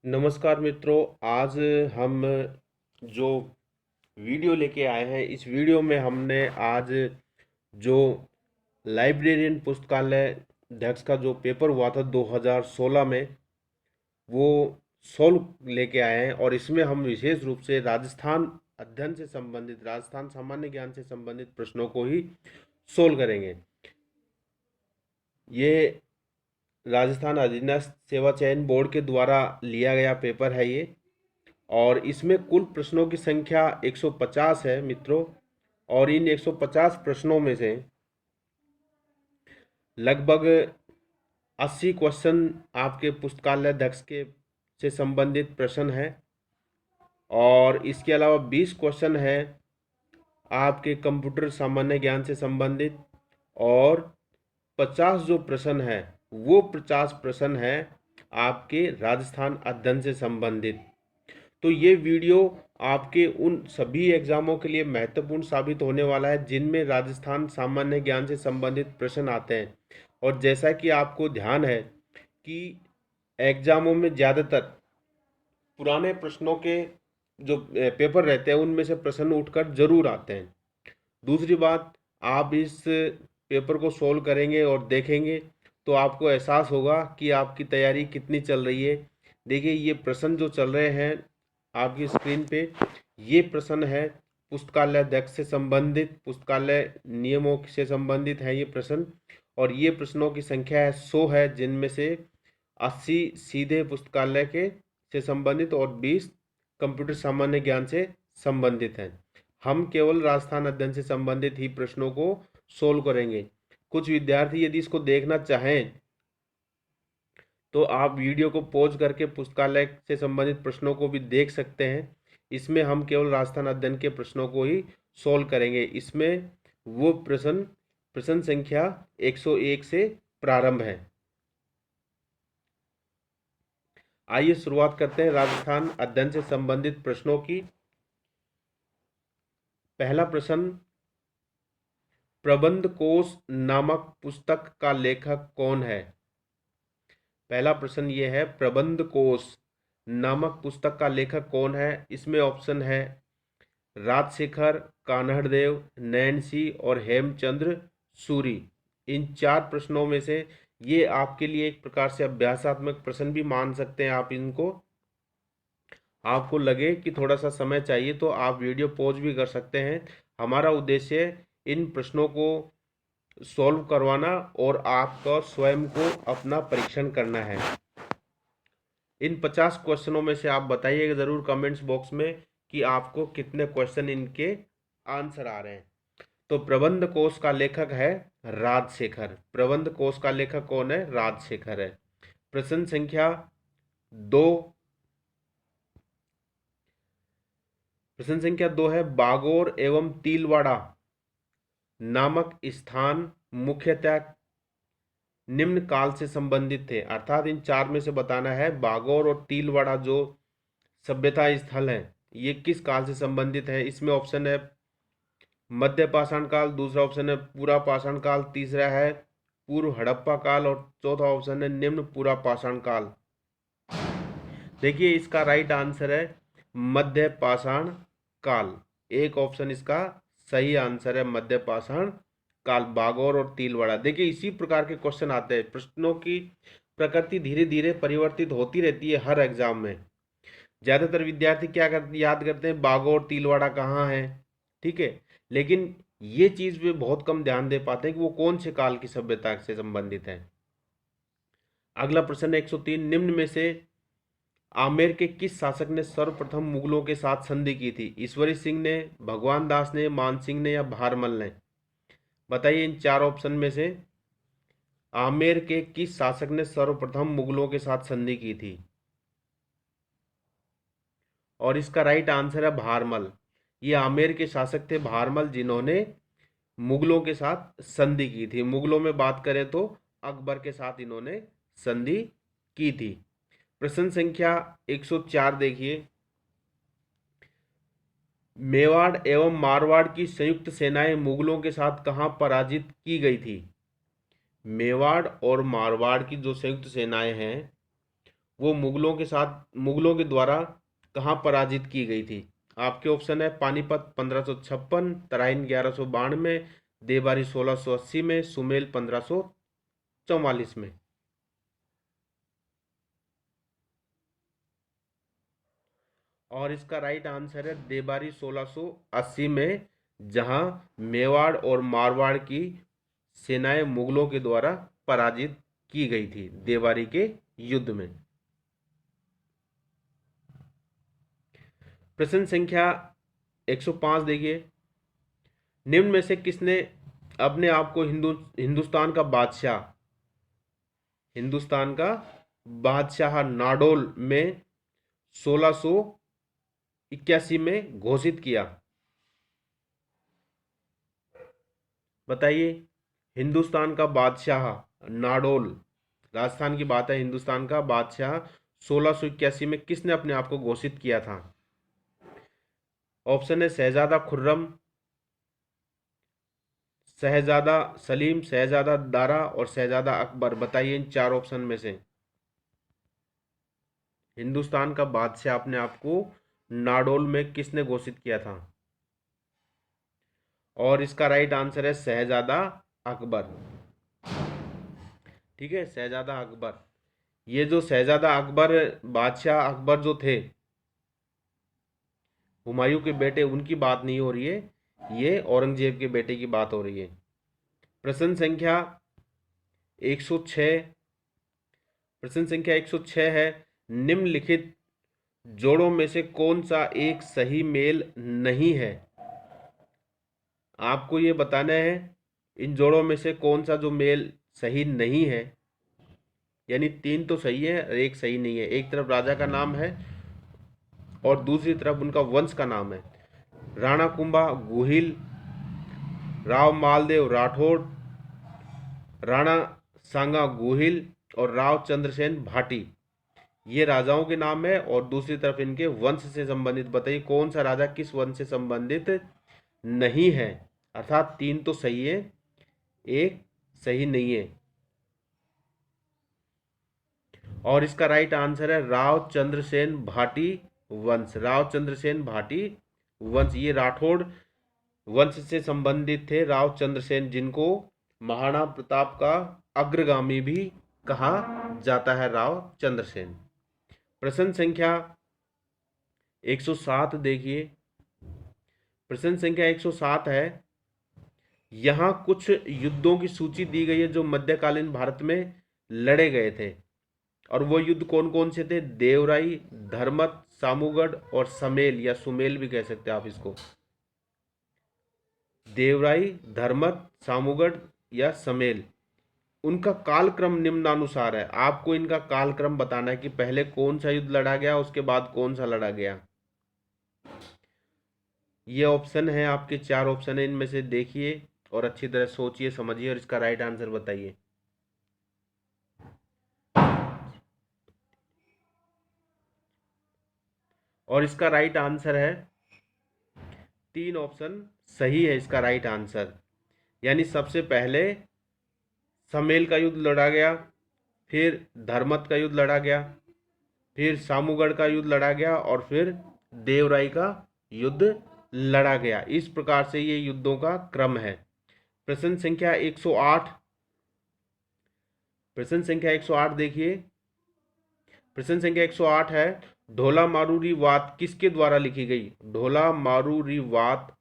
नमस्कार मित्रों। आज हम जो वीडियो लेके आए हैं, इस वीडियो में हमने आज जो लाइब्रेरियन पुस्तकालय अध्यक्ष का जो पेपर हुआ था 2016 में, वो सोल्व लेके आए हैं। और इसमें हम विशेष रूप से राजस्थान अध्ययन से संबंधित, राजस्थान सामान्य ज्ञान से संबंधित प्रश्नों को ही सोल्व करेंगे। ये राजस्थान अधीनस्थ सेवा चयन बोर्ड के द्वारा लिया गया पेपर है ये, और इसमें कुल प्रश्नों की संख्या 150 है मित्रों। और इन 150 प्रश्नों में से लगभग 80 क्वेश्चन आपके पुस्तकालय अध्यक्ष के से संबंधित प्रश्न है, और इसके अलावा 20 क्वेश्चन है आपके कंप्यूटर सामान्य ज्ञान से संबंधित, और 50 जो प्रश्न है वो 50 प्रश्न है आपके राजस्थान अध्ययन से संबंधित। तो ये वीडियो आपके उन सभी एग्जामों के लिए महत्वपूर्ण साबित होने वाला है जिनमें राजस्थान सामान्य ज्ञान से संबंधित प्रश्न आते हैं। और जैसा कि आपको ध्यान है कि एग्जामों में ज़्यादातर पुराने प्रश्नों के जो पेपर रहते हैं उनमें से प्रश्न उठकर जरूर आते हैं। दूसरी बात, आप इस पेपर को सोल्व करेंगे और देखेंगे तो आपको एहसास होगा कि आपकी तैयारी कितनी चल रही है। देखिए, ये प्रश्न जो चल रहे हैं आपकी स्क्रीन पे, ये प्रश्न है पुस्तकालय अध्यक्ष से संबंधित, पुस्तकालय नियमों से संबंधित है ये प्रश्न। और ये प्रश्नों की संख्या है 100 है, जिनमें से 80 सीधे पुस्तकालय के से संबंधित और 20 कंप्यूटर सामान्य ज्ञान से संबंधित हैं। हम केवल राजस्थान अध्ययन से संबंधित ही प्रश्नों को सोल्व करेंगे। कुछ विद्यार्थी यदि इसको देखना चाहें तो आप वीडियो को पॉज करके पुस्तकालय से संबंधित प्रश्नों को भी देख सकते हैं। इसमें हम केवल राजस्थान अध्ययन के प्रश्नों को ही सोल्व करेंगे। इसमें वो प्रश्न संख्या 101 से प्रारंभ है। आइए शुरुआत करते हैं राजस्थान अध्ययन से संबंधित प्रश्नों की। पहला प्रश्न, प्रबंध कोश नामक पुस्तक का लेखक कौन है? पहला प्रश्न ये है, प्रबंध कोश नामक पुस्तक का लेखक कौन है? इसमें ऑप्शन है राजशेखर, कान्हड़देव, नैन्सी और हेमचंद्र सूरी। इन 4 प्रश्नों में से ये आपके लिए एक प्रकार से अभ्यासात्मक प्रश्न भी मान सकते हैं आप इनको। आपको लगे कि थोड़ा सा समय चाहिए तो आप वीडियो पॉज भी कर सकते हैं। हमारा उद्देश्य इन प्रश्नों को सॉल्व करवाना और आपका स्वयं को अपना परीक्षण करना है। इन 50 क्वेश्चनों में से आप बताइएगा ज़रूर कमेंट्स बॉक्स में कि आपको कितने क्वेश्चन इनके आंसर आ रहे हैं। तो प्रबंध कोश का लेखक है राजशेखर। प्रबंध कोश का लेखक कौन है? राजशेखर है। प्रश्न संख्या 2, प्रश्न संख्या 2 है, बागोर एवं तिलवाड़ा नामक स्थान मुख्यतः निम्न काल से संबंधित थे। अर्थात इन 4 में से बताना है बागोर और तिलवाड़ा जो सभ्यता स्थल है ये किस काल से संबंधित है। इसमें ऑप्शन है मध्य पाषाण काल, दूसरा ऑप्शन है पूरा पाषाण काल, तीसरा है पूर्व हड़प्पा काल और चौथा ऑप्शन है निम्न पूरा पाषाण काल। देखिए, इसका राइट आंसर है मध्य पाषाण काल। एक ऑप्शन इसका सही आंसर है मध्य पाषाण काल, बागोर और तिलवाड़ा। देखिए, इसी प्रकार के क्वेश्चन आते हैं। प्रश्नों की प्रकृति धीरे धीरे परिवर्तित होती रहती है हर एग्जाम में। ज्यादातर विद्यार्थी क्या याद करते हैं, बागोर तिलवाड़ा कहाँ है, ठीक है, लेकिन ये चीज वे बहुत कम ध्यान दे पाते हैं कि वो कौन से काल की सभ्यता से संबंधित है। अगला प्रश्न 103, निम्न में से आमेर के किस शासक ने सर्वप्रथम मुगलों के साथ संधि की थी? ईश्वरी सिंह ने, भगवान दास ने, मान सिंह ने या भारमल ने? बताइए, इन 4 ऑप्शन में से आमेर के किस शासक ने सर्वप्रथम मुगलों के साथ संधि की थी? और इसका राइट आंसर है भारमल। ये आमेर के शासक थे भारमल, जिन्होंने मुगलों के साथ संधि की थी। मुगलों में बात करें तो अकबर के साथ इन्होंने संधि की थी। प्रश्न संख्या 104 देखिए, मेवाड़ एवं मारवाड़ की संयुक्त सेनाएं मुगलों के साथ कहां पराजित की गई थी? मेवाड़ और मारवाड़ की जो संयुक्त सेनाएं हैं वो मुगलों के द्वारा कहाँ पराजित की गई थी? आपके ऑप्शन है पानीपत 1556, तराइन 1192, देवबारी 1680 में, सुमेल 1544 में। और इसका राइट आंसर है देवबारी 1680 में, जहां मेवाड़ और मारवाड़ की सेनाएं मुगलों के द्वारा पराजित की गई थी देवबारी के युद्ध में। प्रश्न संख्या 105 देखिए, निम्न में से किसने अपने आप को हिंदुस्तान का बादशाह नाडोल में 1681 में घोषित किया? बताइए। हिंदुस्तान का बादशाह नाडोल, राजस्थान की बात है, हिंदुस्तान का बादशाह 1681 में किसने अपने आप को घोषित किया था? ऑप्शन है शहजादा खुर्रम, शहजादा सलीम, शहजादा दारा और शहजादा अकबर। बताइए इन चार ऑप्शन में से हिंदुस्तान का बादशाह अपने आप को नाडोल में किसने घोषित किया था? और इसका राइट आंसर है शहजादा अकबर। ठीक है, शहजादा अकबर। ये जो शहजादा अकबर, बादशाह अकबर जो थे, हुमायूं के बेटे, उनकी बात नहीं हो रही है, ये औरंगजेब के बेटे की बात हो रही है। प्रश्न संख्या 106, प्रश्न संख्या 106 है, निम्नलिखित जोड़ों में से कौन सा एक सही मेल नहीं है? आपको ये बताना है इन जोड़ों में से कौन सा जो मेल सही नहीं है। यानी तीन तो सही है और एक सही नहीं है। एक तरफ राजा का नाम है और दूसरी तरफ उनका वंश का नाम है। राणा कुंभा गुहिल, राव मालदेव राठौड़, राणा सांगा गुहिल और राव चंद्रसेन भाटी, ये राजाओं के नाम है और दूसरी तरफ इनके वंश से संबंधित। बताइए कौन सा राजा किस वंश से संबंधित नहीं है? अर्थात तीन तो सही है, एक सही नहीं है। और इसका राइट आंसर है राव चंद्रसेन भाटी वंश। राव चंद्रसेन भाटी वंश, ये राठौड़ वंश से संबंधित थे राव चंद्रसेन, जिनको महाराणा प्रताप का अग्रगामी भी कहा जाता है, राव चंद्रसेन। प्रश्न संख्या 107 देखिए, प्रश्न संख्या 107 है, यहां कुछ युद्धों की सूची दी गई है जो मध्यकालीन भारत में लड़े गए थे। और वो युद्ध कौन कौन से थे? देवराई, धर्मत, सामूगढ़ और समेल, या सुमेल भी कह सकते हैं आप इसको। देवराई, धर्मत, सामूगढ़ या समेल। उनका कालक्रम निम्नानुसार है। आपको इनका कालक्रम बताना है कि पहले कौन सा युद्ध लड़ा गया, उसके बाद कौन सा लड़ा गया। ये ऑप्शन है आपके, चार ऑप्शन है, इनमें से देखिए और अच्छी तरह सोचिए समझिए और इसका राइट आंसर बताइए। और इसका राइट आंसर है, तीन ऑप्शन सही है इसका राइट आंसर। यानी सबसे पहले समेल का युद्ध लड़ा गया, फिर धर्मत का युद्ध लड़ा गया, फिर सामूगढ़ का युद्ध लड़ा गया और फिर देवराई का युद्ध लड़ा गया। इस प्रकार से ये युद्धों का क्रम है। प्रश्न संख्या 108, प्रश्न संख्या 108 देखिए, प्रश्न संख्या 108 है, ढोला मारूरी वात किसके द्वारा लिखी गई? ढोला मारूरी वात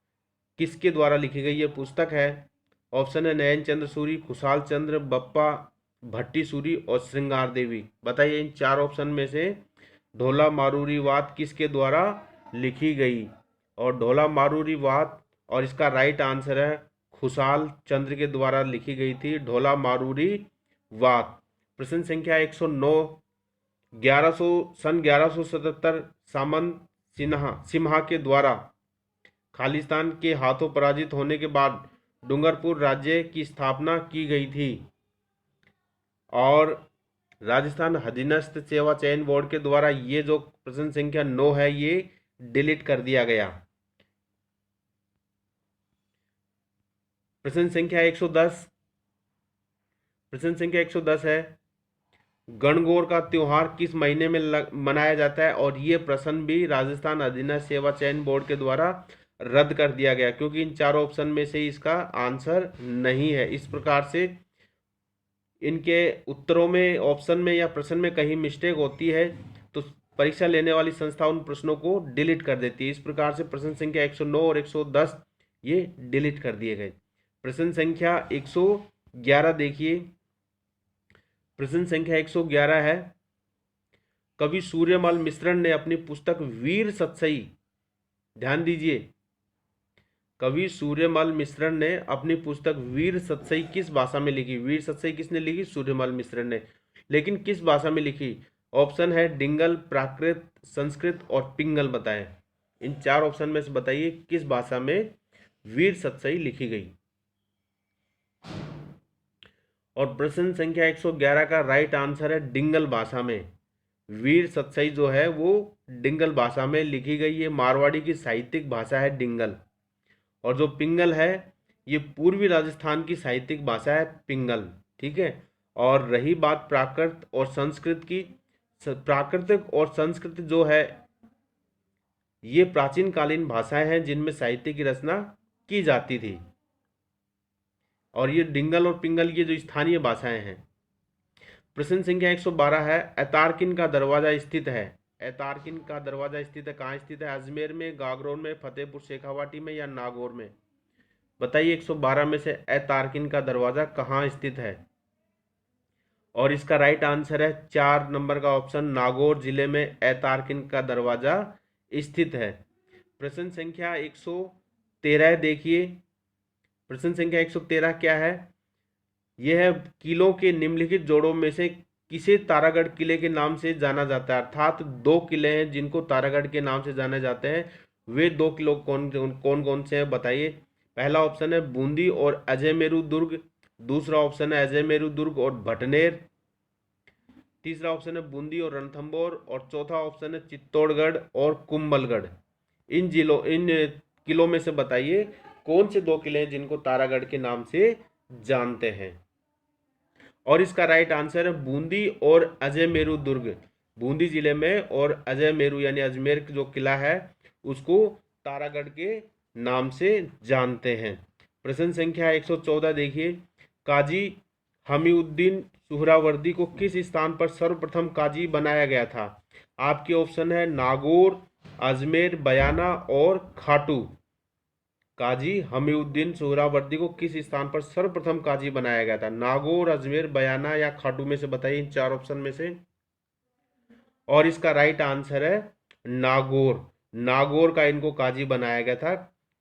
किसके द्वारा लिखी गई ये पुस्तक है? ऑप्शन है नयन चंद्र सूरी, खुशाल चंद्र, बप्पा भट्टी सूरी और श्रृंगार देवी। बताइए इन चार ऑप्शन में से ढोला मारूरी वात किसके द्वारा लिखी गई? और ढोला मारूरी वात, और इसका राइट आंसर है खुशाल चंद्र के द्वारा लिखी गई थी ढोला मारूरी वात। प्रश्न संख्या 109, 1177 सामंत सिम्हा के द्वारा खालिस्तान के हाथों पराजित होने के बाद डूंगरपुर राज्य की स्थापना की गई थी और राजस्थान अधीनस्थ सेवा चयन बोर्ड के द्वारा ये जो प्रश्न संख्या 9 है ये डिलीट कर दिया गया। प्रश्न संख्या 110, प्रश्न संख्या 110 है, गणगौर का त्योहार किस महीने में मनाया जाता है? और ये प्रश्न भी राजस्थान अधीनस्थ सेवा चयन बोर्ड के द्वारा रद्द कर दिया गया, क्योंकि इन चारों ऑप्शन में से इसका आंसर नहीं है। इस प्रकार से इनके उत्तरों में, ऑप्शन में या प्रश्न में कहीं मिस्टेक होती है तो परीक्षा लेने वाली संस्था उन प्रश्नों को डिलीट कर देती है। इस प्रकार से प्रश्न संख्या 109 और 110 ये डिलीट कर दिए गए। प्रश्न संख्या 111 देखिए। प्रश्न संख्या 111 है, कवि सूर्यमल मिश्रण ने अपनी पुस्तक वीर सतसई, ध्यान दीजिए, कवि सूर्यमल मिश्रण ने अपनी पुस्तक वीर सतसई किस भाषा में लिखी? वीर सतसई किसने लिखी? सूर्यमल मिश्रण ने। लेकिन किस भाषा में लिखी? ऑप्शन है डिंगल, प्राकृत, संस्कृत और पिंगल, बताएं। इन चार ऑप्शन में से बताइए किस भाषा में वीर सतसई लिखी गई। और प्रश्न संख्या 111 का राइट आंसर है डिंगल भाषा में। वीर सतसई जो है वो डिंगल भाषा में लिखी गई। ये मारवाड़ी की साहित्यिक भाषा है डिंगल। और जो पिंगल है ये पूर्वी राजस्थान की साहित्यिक भाषा है पिंगल, ठीक है। और रही बात प्राकृत और संस्कृत की, प्राकृतिक और संस्कृत जो है ये प्राचीन कालीन भाषाएं हैं जिनमें साहित्य की रचना की जाती थी। और ये डिंगल और पिंगल ये जो स्थानीय भाषाएं हैं। प्रश्न संख्या 112 है, ऐतारकिन का दरवाजा स्थित है। ऐतारकिन का दरवाजा स्थित है, कहाँ स्थित है? अजमेर में, गागरोन में, फतेहपुर शेखावाटी में या नागौर में? बताइए 112 में से ऐतारकिन का दरवाजा कहाँ स्थित है? और इसका राइट आंसर है 4 नंबर का ऑप्शन, नागौर जिले में ऐतारकिन का दरवाजा स्थित है। प्रश्न संख्या 113 देखिए। प्रश्न संख्या 113 क्या है? यह है, किलों के निम्नलिखित जोड़ों में से किसे तारागढ़ किले के नाम से जाना जाता है? अर्थात 2 किले हैं जिनको तारागढ़ के नाम से जाने जाते हैं। वे 2 किलो कौन कौन से हैं बताइए। पहला ऑप्शन है बूंदी और अजयमेरू दुर्ग, दूसरा ऑप्शन है अजयमेरू दुर्ग और भटनेर, तीसरा ऑप्शन है बूंदी और रणथंभौर, और चौथा ऑप्शन है चित्तौड़गढ़ और कुंभलगढ़। इन किलों में से बताइए कौन से 2 किले हैं जिनको तारागढ़ के नाम से जानते हैं। और इसका राइट आंसर है बूंदी और अजयमेरू दुर्ग। बूंदी जिले में और अजयमेरू यानी अजमेर जो किला है उसको तारागढ़ के नाम से जानते हैं। प्रश्न संख्या 114 देखिए, काजी हमीउद्दीन सुहरावर्दी को किस स्थान पर सर्वप्रथम काजी बनाया गया था? आपके ऑप्शन है नागौर, अजमेर, बयाना और खाटू। काजी हमीउद्दीन सुहरावर्दी को किस स्थान पर सर्वप्रथम काजी बनाया गया था? नागौर, अजमेर, बयाना या खाटू में से बताइए इन 4 ऑप्शन में से। और इसका राइट आंसर है नागौर। नागौर का इनको काजी बनाया गया था,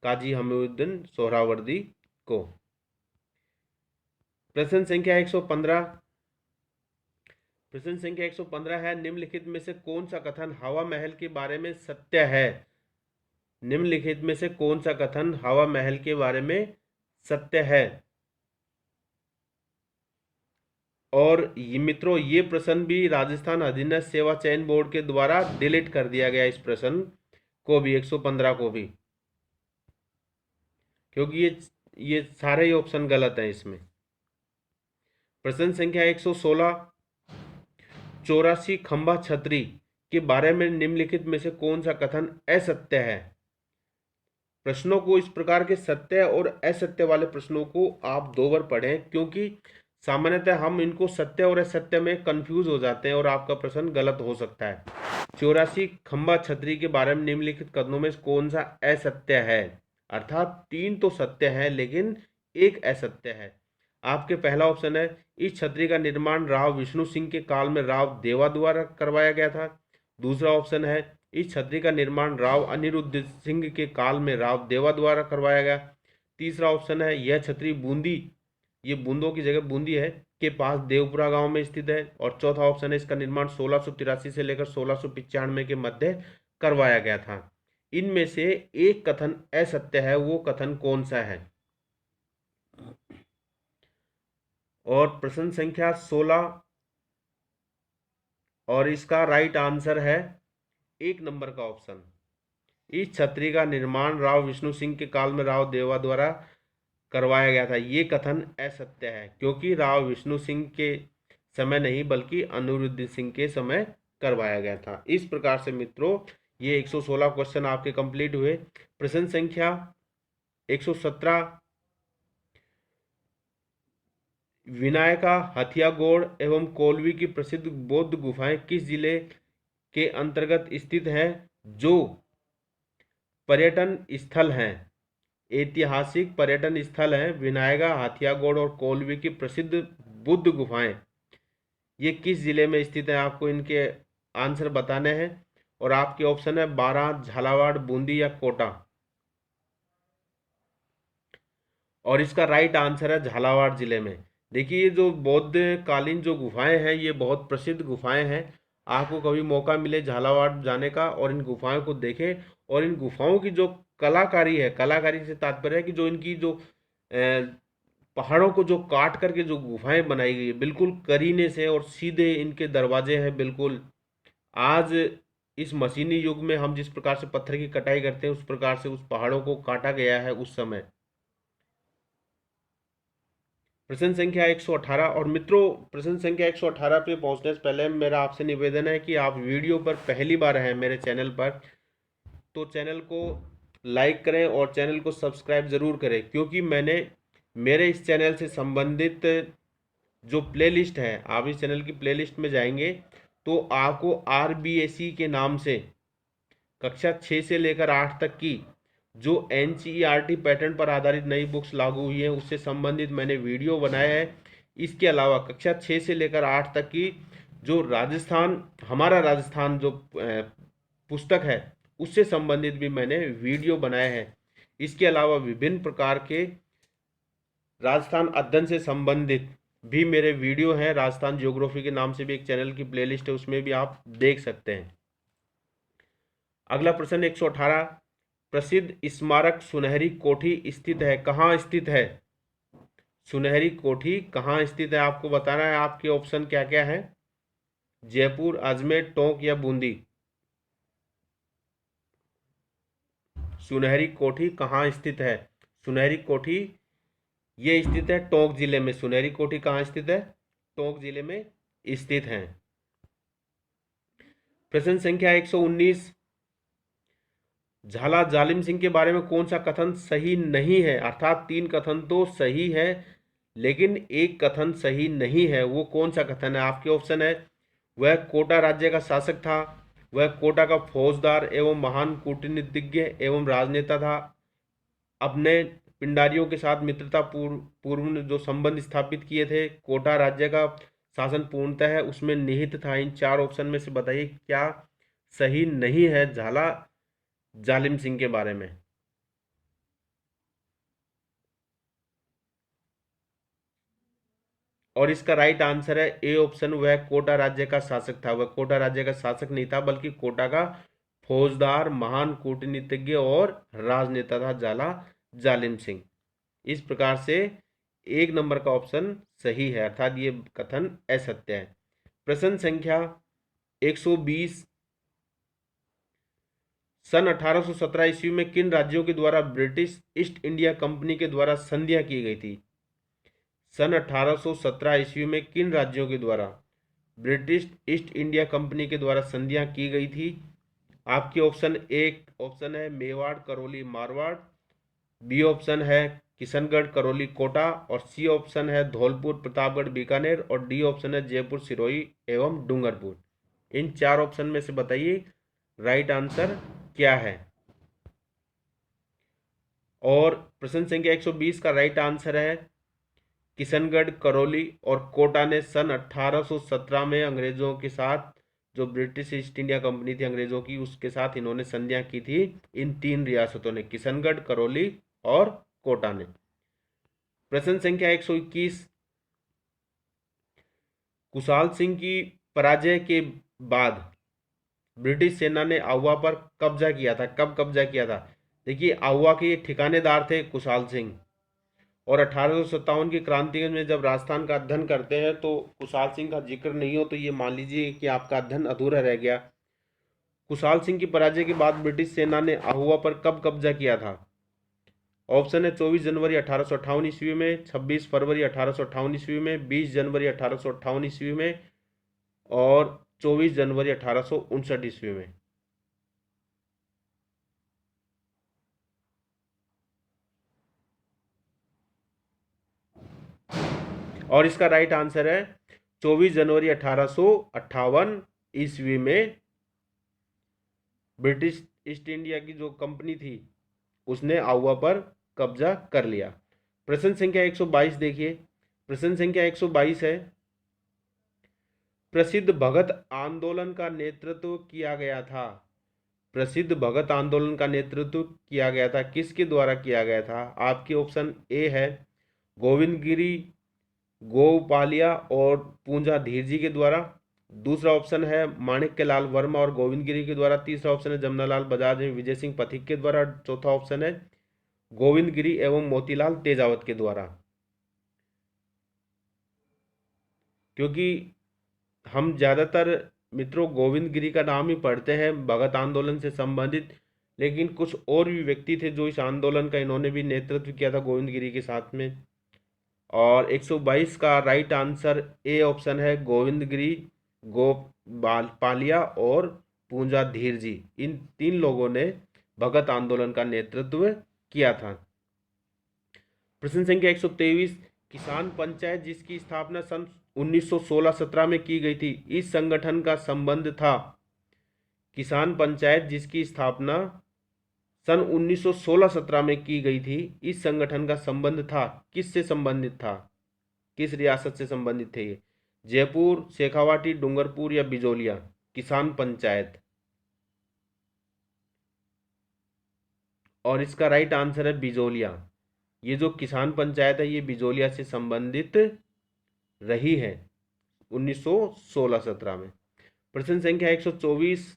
काजी हमीउद्दीन सोहरावर्दी को। प्रश्न संख्या 115। प्रश्न संख्या 115 है, निम्नलिखित में से कौन सा कथन हवा महल के बारे में सत्य है? निम्नलिखित में से कौन सा कथन हवा महल के बारे में सत्य है? और ये मित्रों ये प्रश्न भी राजस्थान अधीनस्थ सेवा चयन बोर्ड के द्वारा डिलीट कर दिया गया, इस प्रश्न को भी, 115 को भी, क्योंकि ये सारे ही ऑप्शन गलत हैं इसमें। प्रश्न संख्या 116, 84 खंभा छतरी के बारे में निम्नलिखित में से कौन सा कथन असत्य है? प्रश्नों को इस प्रकार के सत्य और असत्य वाले प्रश्नों को आप 2 बार पढ़ें, क्योंकि सामान्यतः हम इनको सत्य और असत्य में कंफ्यूज हो जाते हैं और आपका प्रश्न गलत हो सकता है। 84 खंभा छतरी के बारे में निम्नलिखित कथनों में कौन सा असत्य है? अर्थात 3 तो सत्य है लेकिन 1 असत्य है। आपके पहला ऑप्शन है, इस छतरी का निर्माण राव विष्णु सिंह के काल में राव देवा द्वारा करवाया गया था। दूसरा ऑप्शन है, इस छतरी का निर्माण राव अनिरुद्ध सिंह के काल में राव देवा द्वारा करवाया गया। तीसरा ऑप्शन है, यह छतरी बूंदी, ये बूंदों की जगह बूंदी है, के पास देवपुरा गांव में स्थित है। और चौथा ऑप्शन है, इसका निर्माण 1683 से लेकर 1695 के मध्य करवाया गया था। इनमें से एक कथन असत्य है, वो कथन कौन सा है? और प्रश्न संख्या 16 और इसका राइट आंसर है 1 नंबर का ऑप्शन। इस छतरी का निर्माण राव विष्णु सिंह के काल में राव देवा द्वारा करवाया गया था, ये कथन असत्य है, क्योंकि राव विष्णु सिंह के समय नहीं बल्कि अनिरुद्ध सिंह के समय करवाया गया था। इस प्रकार से मित्रों ये 116 क्वेश्चन आपके कंप्लीट हुए। प्रश्न संख्या 117, विनायका, हथियागोड़ एवं कोलवी की प्रसिद्ध बौद्ध गुफाएं किस जिले के अंतर्गत स्थित हैं जो पर्यटन स्थल हैं? ऐतिहासिक पर्यटन स्थल हैं विनायका, हथियागोड़ और कोलवी की प्रसिद्ध बुद्ध गुफाएं, ये किस जिले में स्थित है? आपको इनके आंसर बताने हैं और आपके ऑप्शन है बारां, झालावाड़, बूंदी या कोटा। और इसका राइट आंसर है झालावाड़ जिले में। देखिए ये जो बौद्ध कालीन जो गुफाएं हैं ये बहुत प्रसिद्ध गुफाएं हैं। आपको कभी मौका मिले झालावाड़ जाने का और इन गुफाओं को देखें, और इन गुफाओं की जो कलाकारी है, कलाकारी से तात्पर्य है कि जो इनकी जो पहाड़ों को जो काट करके जो गुफाएं बनाई गई है बिल्कुल करीने से, और सीधे इनके दरवाजे हैं बिल्कुल। आज इस मशीनी युग में हम जिस प्रकार से पत्थर की कटाई करते हैं उस प्रकार से उस पहाड़ों को काटा गया है उस समय। प्रश्न संख्या 118। और मित्रों प्रश्न संख्या 118 पे पहुंचने से पहले मेरा आपसे निवेदन है कि आप वीडियो पर पहली बार हैं मेरे चैनल पर तो चैनल को लाइक करें और चैनल को सब्सक्राइब ज़रूर करें, क्योंकि मैंने मेरे इस चैनल से संबंधित जो प्लेलिस्ट है, आप इस चैनल की प्लेलिस्ट में जाएंगे तो आपको RBSE के नाम से कक्षा 6 से लेकर 8 तक की जो NCERT पैटर्न पर आधारित नई बुक्स लागू हुई है उससे संबंधित मैंने वीडियो बनाया है। इसके अलावा कक्षा 6 से लेकर 8 तक की जो हमारा राजस्थान जो पुस्तक है उससे संबंधित भी मैंने वीडियो बनाए हैं। इसके अलावा विभिन्न प्रकार के राजस्थान अध्ययन से संबंधित भी मेरे वीडियो हैं। राजस्थान ज्योग्राफी के नाम से भी एक चैनल की प्लेलिस्ट है, उसमें भी आप देख सकते हैं। अगला प्रश्न 118, प्रसिद्ध स्मारक सुनहरी कोठी स्थित है, कहाँ स्थित है? सुनहरी कोठी कहाँ स्थित है आपको बताना है। आपके ऑप्शन क्या क्या है? जयपुर, अजमेर, टोंक या बूंदी। सुनहरी कोठी कहाँ स्थित है? सुनहरी कोठी ये स्थित है टोंक जिले में। सुनहरी कोठी कहाँ स्थित है? टोंक जिले में स्थित है। प्रश्न संख्या 119, झाला जालिम सिंह के बारे में कौन सा कथन सही नहीं है? अर्थात 3 कथन तो सही है लेकिन एक कथन सही नहीं है, वो कौन सा कथन है? आपके ऑप्शन है वह कोटा राज्य का शासक था, वह कोटा का फौजदार एवं महान कूटनीतिज्ञ एवं राजनेता था, अपने पिंडारियों के साथ मित्रता पूर्ण जो संबंध स्थापित किए थे, कोटा राज्य का शासन पूर्णतः है उसमें निहित था। इन 4 ऑप्शन में से बताइए क्या सही नहीं है झाला जालिम सिंह के बारे में। और इसका राइट आंसर है ए ऑप्शन, वह कोटा राज्य का शासक था। वह कोटा राज्य का शासक नहीं था बल्कि कोटा का फौजदार, महान कूटनीतिज्ञ और राजनेता था झाला जालिम सिंह। इस प्रकार से 1 नंबर का ऑप्शन सही है, अर्थात ये कथन असत्य है। प्रश्न संख्या 120, सन 1817 ईस्वी में किन राज्यों के द्वारा ब्रिटिश ईस्ट इंडिया कंपनी के द्वारा संधियां की गई थी? सन 1817 ईस्वी में किन राज्यों के द्वारा ब्रिटिश ईस्ट इंडिया कंपनी के द्वारा संधियां की गई थी? आपके ऑप्शन एक ऑप्शन है मेवाड़, करौली, मारवाड़, बी ऑप्शन है किशनगढ़, करौली, कोटा, और सी ऑप्शन है धौलपुर, प्रतापगढ़, बीकानेर, और डी ऑप्शन है जयपुर, सिरोही एवं डूंगरपुर। इन 4 ऑप्शन में से बताइए राइट आंसर क्या है। और प्रश्न संख्या 120 का राइट आंसर है किशनगढ़, करौली और कोटा ने सन 1817 में अंग्रेजों के साथ, जो ब्रिटिश ईस्ट इंडिया कंपनी थी अंग्रेजों की, उसके साथ इन्होंने संधियां की थी। इन 3 रियासतों ने, किशनगढ़, करौली और कोटा ने। प्रश्न संख्या 121, कुशाल सिंह की पराजय के बाद ब्रिटिश सेना ने आहुआ पर कब्जा किया था। कब कब्जा किया था? देखिए आहुआ के ठिकानेदार थे कुशाल सिंह, और 1857 की क्रांति में जब राजस्थान का अध्ययन करते हैं तो कुशाल सिंह का जिक्र नहीं हो तो ये मान लीजिए कि आपका अध्ययन अधूरा रह गया। कुशाल सिंह की पराजय के बाद ब्रिटिश सेना ने आहुआ पर कब कब्जा किया था? ऑप्शन है 24 जनवरी 1858 ईस्वी में, 26 फरवरी 1858 ईस्वी में, 20 जनवरी 1858 ईस्वी में और 24 जनवरी 1859 ईस्वी में। और इसका राइट आंसर है 24 जनवरी 1858 ईस्वी में ब्रिटिश ईस्ट इंडिया की जो कंपनी थी उसने आउवा पर कब्जा कर लिया। प्रश्न संख्या 122 देखिए। प्रश्न संख्या 122 है, प्रसिद्ध भगत आंदोलन का नेतृत्व किया गया था। प्रसिद्ध भगत आंदोलन का नेतृत्व किया गया था, किसके द्वारा किया गया था? आपके ऑप्शन ए है गोविंद गिरी, गोपालिया और पूंजा धीर जी के द्वारा। दूसरा ऑप्शन है माणिक्य लाल वर्मा और गोविंद गिरी के द्वारा। तीसरा ऑप्शन है जमनालाल बजाज एवं विजय सिंह पथिक के द्वारा। चौथा ऑप्शन है गोविंद गिरी एवं मोतीलाल तेजावत के द्वारा। क्योंकि हम ज़्यादातर मित्रों गोविंद गिरी का नाम ही पढ़ते हैं भगत आंदोलन से संबंधित, लेकिन कुछ और भी व्यक्ति थे जो इस आंदोलन का इन्होंने भी नेतृत्व किया था गोविंद गिरी के साथ में। और 122 का राइट आंसर ए ऑप्शन है गोविंद गिरी, गोपालिया और पूंजा धीर जी। इन तीन लोगों ने भगत आंदोलन का नेतृत्व किया था। प्रश्न संख्या 123, किसान पंचायत जिसकी स्थापना सन 1916-17 में की गई थी, इस संगठन का संबंध था। किसान पंचायत जिसकी स्थापना सन 1916-17 में की गई थी, इस संगठन का संबंध था, किससे संबंधित था? किस रियासत से संबंधित थे ये? जयपुर, शेखावाटी, डूंगरपुर या बिजोलिया? किसान पंचायत। और इसका राइट आंसर है बिजोलिया। ये जो किसान पंचायत है ये बिजोलिया से संबंधित रही है 1916-17 में। प्रश्न संख्या 124,